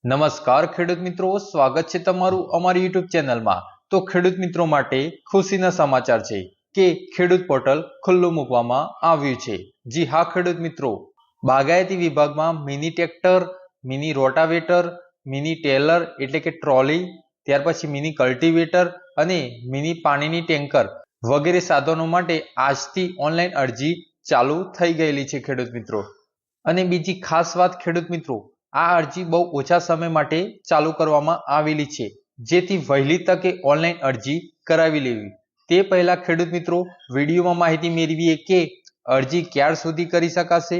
નમસ્કાર ખેડૂત મિત્રો, સ્વાગત છે તમારું અમારી યુટ્યુબ ચેનલમાં। તો ખેડૂત મિત્રો માટે ખુશીના સમાચાર છે કે ખેડૂત પોર્ટલ ખુલ્લું મૂકવામાં આવ્યું છે। જી હા ખેડૂત મિત્રો, બાગાયતી વિભાગમાં mini tractor, mini rotavator, mini trailer એટલે કે ટ્રોલી, ત્યાર પછી મિની કલ્ટિવેટર અને મિની પાણીની ટેન્કર વગેરે સાધનો માટે આજથી ઓનલાઈન અરજી ચાલુ થઈ ગયેલી છે ખેડૂત મિત્રો। અને બીજી ખાસ વાત ખેડૂત મિત્રો, આ અરજી બહુ ઓછા સમય માટે ચાલુ કરવામાં આવેલી છે, જેથી વહેલી તકે ઓનલાઈન અરજી કરાવી લેવી। તે પહેલા ખેડૂત મિત્રો વિડીયોમાં માહિતી મેળવીએ કે અરજી ક્યાર સુધી કરી શકાશે,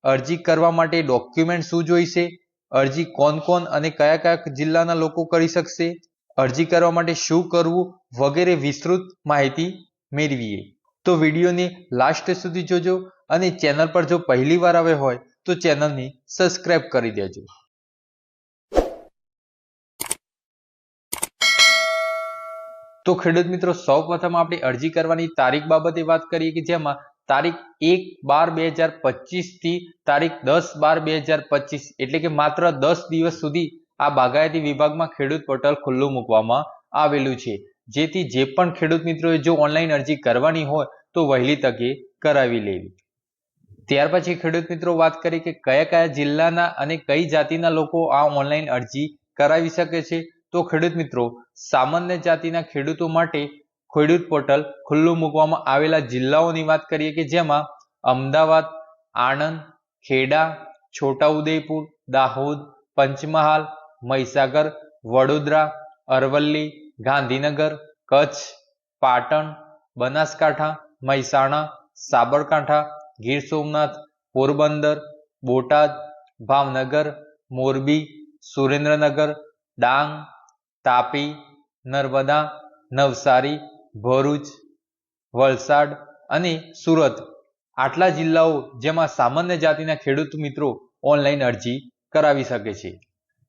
અરજી કરવા માટે ડોક્યુમેન્ટ શું જોઈશે, અરજી કોણ કોણ અને કયા કયા જિલ્લાના લોકો કરી શકશે, અરજી કરવા માટે શું કરવું વગેરે વિસ્તૃત માહિતી મેળવીએ। તો વિડીયોને લાસ્ટ સુધી જોજો અને ચેનલ પર જો પહેલી વાર આવ્યા હોય તો ચેનલને સબસ્ક્રાઇબ કરી દેજો। તો ખેડૂત મિત્રો સૌપ્રથમ આપણે અરજી કરવાની તારીખ બાબતે વાત કરીએ કે જેમાં તારીખ 1/12/2025 થી તારીખ 10/12/2025 એટલે કે માત્ર 10 દિવસ સુધી આ બાગાયતી વિભાગમાં ખેડૂત પોર્ટલ ખુલ્લું મૂકવામાં આવેલું છે, જેથી જે પણ ખેડૂત મિત્રોએ જો ઓનલાઈન અરજી કરવાની હોય તો વહેલી તકે કરાવી લેવી। ત્યાર પછી ખેડૂત મિત્રો વાત કરીએ કે કયા કયા જિલ્લાના અને કઈ જાતિના લોકો આ ઓનલાઈન અરજી કરાવી શકે છે। તો ખેડૂત મિત્રો સામાન્ય જાતિના ખેડૂતો માટે ખેડૂત પોર્ટલ ખુલ્લું મૂકવામાં આવેલા જિલ્લાઓની વાત કરીએ કે જેમાં અમદાવાદ, આણંદ, ખેડા, છોટાઉદેપુર, દાહોદ, પંચમહાલ, મહીસાગર, વડોદરા, અરવલ્લી, ગાંધીનગર, કચ્છ, પાટણ, બનાસકાંઠા, મહેસાણા, સાબરકાંઠા, ગીર સોમનાથ, પોરબંદર, બોટાદ, ભાવનગર, મોરબી, સુરેન્દ્રનગર, ડાંગ, તાપી, નર્મદા, નવસારી, ભરૂચ, વલસાડ અને સુરત આટલા જિલ્લાઓ જેમાં સામાન્ય જાતિના ખેડૂત મિત્રો ઓનલાઈન અરજી કરાવી શકે છે।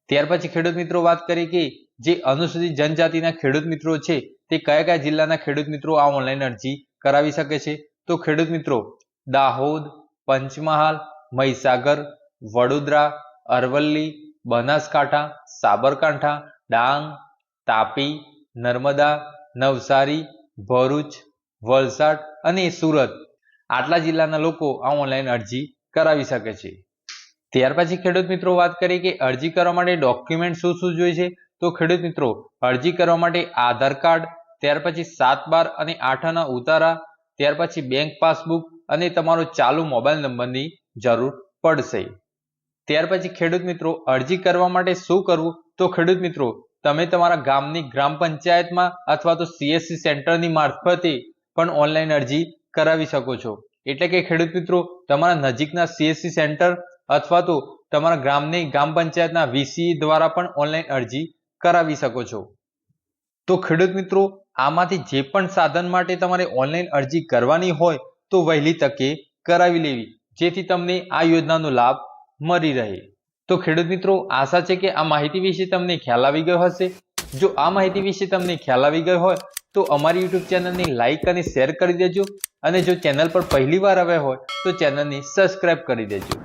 ત્યાર પછી ખેડૂત મિત્રો વાત કરીએ કે જે અનુસૂચિત જનજાતિના ખેડૂત મિત્રો છે તે કયા કયા જિલ્લાના ખેડૂત મિત્રો આ ઓનલાઈન અરજી કરાવી શકે છે। તો ખેડૂત મિત્રો દાહોદ, પંચમહાલ, મહીસાગર, વડોદરા, અરવલ્લી, બનાસકાંઠા, સાબરકાંઠા, ડાંગ, તાપી, નર્મદા, નવસારી, ભરૂચ, વલસાડ અને સુરત આટલા જિલ્લાના લોકો આ ઓનલાઈન અરજી કરાવી શકે છે। ત્યાર પછી ખેડૂત મિત્રો વાત કરીએ કે અરજી કરવા માટે ડોક્યુમેન્ટ શું શું જોઈએ છે। તો ખેડૂત મિત્રો અરજી કરવા માટે આધાર કાર્ડ, ત્યાર પછી 7/12 અને 8 આના ઉતારા, ત્યાર પછી બેંક પાસબુક અને તમારો ચાલુ મોબાઈલ નંબરની જરૂર પડશે। ત્યાર પછી ખેડૂત મિત્રો અરજી કરવા માટે શું કરવું? તો ખેડૂત મિત્રો તમે તમારા ગામની ગ્રામ પંચાયતમાં અથવા તો CSC સેન્ટરની મારફતે પણ ઓનલાઈન અરજી કરાવી શકો છો। એટલે કે ખેડૂત મિત્રો તમારા નજીકના CSC સેન્ટર અથવા તો તમારા ગ્રામ પંચાયતના VC દ્વારા પણ ઓનલાઈન અરજી કરાવી શકો છો। તો ખેડૂત મિત્રો આમાંથી જે પણ સાધન માટે તમારે ઓનલાઈન અરજી કરવાની હોય તો વહેલી તકે કરાવી લેવી, જેથી તમને આ યોજનાનો લાભ મળી રહે। તો ખેડૂત મિત્રો આશા છે કે આ માહિતી વિશે તમને ખ્યાલ આવી ગયો હશે। જો આ માહિતી વિશે તમને ખ્યાલ આવી ગયો હોય તો અમારી યુટ્યુબ ચેનલને લાઈક અને શેર કરી દેજો, અને જો ચેનલ પર પહેલી વાર આવ્યા હોય તો ચેનલને સબસ્ક્રાઇબ કરી દેજો।